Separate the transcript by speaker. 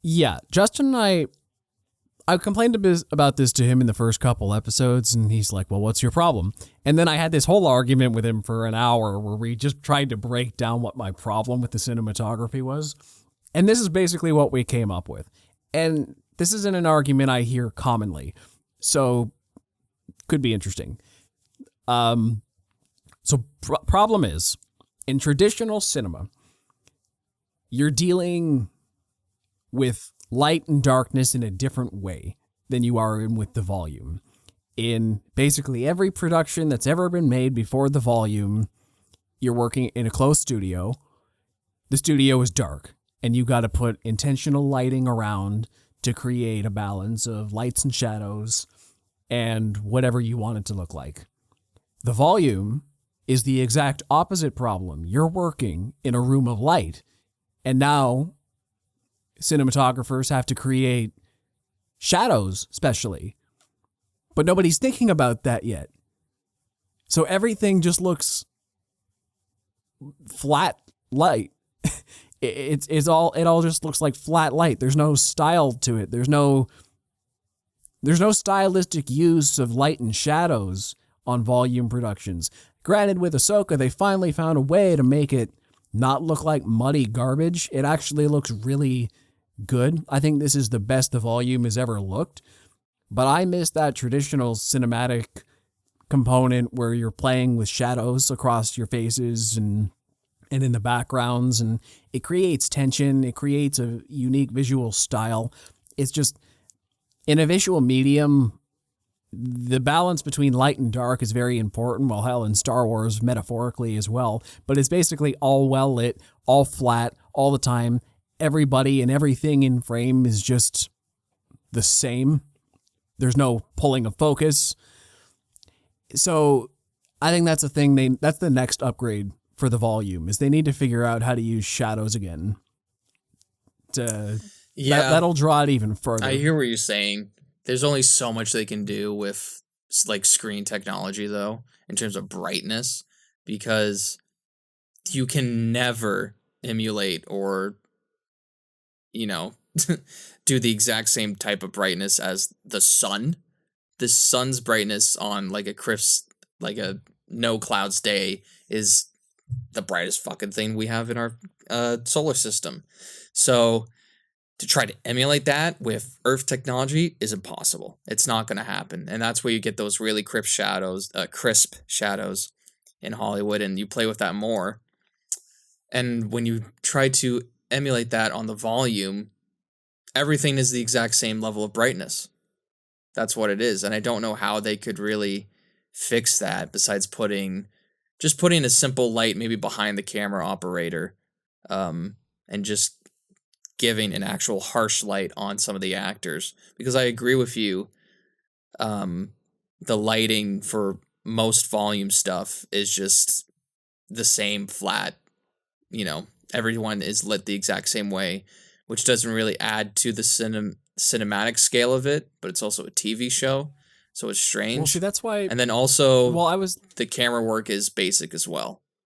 Speaker 1: Yeah, Justin and I complained a bit about this to him in the first couple episodes, and he's like, well, what's your problem? And then I had this whole argument with him for an hour where we just tried to break down what my problem with the cinematography was. And this is basically what we came up with. And this isn't an argument I hear commonly, so could be interesting. Problem is, in traditional cinema, you're dealing with light and darkness in a different way than you are in with the volume. In basically every production that's ever been made before the volume, you're working in a closed studio. The studio is dark, and you got to put intentional lighting around to create a balance of lights and shadows and whatever you want it to look like. The volume is the exact opposite problem. You're working in a room of light, and now cinematographers have to create shadows, especially. But nobody's thinking about that yet. So everything just looks flat light. It all just looks like flat light. There's no style to it. There's no stylistic use of light and shadows on volume productions. Granted, with Ahsoka, they finally found a way to make it not look like muddy garbage. It actually looks really good. I think this is the best the volume has ever looked. But I miss that traditional cinematic component where you're playing with shadows across your faces and in the backgrounds, and it creates tension. It creates a unique visual style. It's just, in a visual medium, the balance between light and dark is very important. Well, hell, in Star Wars, metaphorically as well. But it's basically all well lit, all flat, all the time. Everybody and everything in frame is just the same. There's no pulling of focus. So I think that's the thing. That's the next upgrade for the volume, is they need to figure out how to use shadows again. That'll draw it even further.
Speaker 2: I hear what you're saying. There's only so much they can do with like screen technology, though, in terms of brightness, because you can never emulate or, do the exact same type of brightness as the sun. The sun's brightness on like a no clouds day is the brightest fucking thing we have in our solar system. So to try to emulate that with Earth technology is impossible. It's not going to happen. And that's where you get those really crisp shadows in Hollywood, and you play with that more. And when you try to emulate that on the volume, everything is the exact same level of brightness. That's what it is. And I don't know how they could really fix that besides putting a simple light maybe behind the camera operator, and just giving an actual harsh light on some of the actors. Because I agree with you, the lighting for most volume stuff is just the same flat, everyone is lit the exact same way, which doesn't really add to the cinematic scale of it, but it's also a TV show, so it's strange.
Speaker 1: Well, see, that's why.
Speaker 2: And then also, the camera work is basic as well.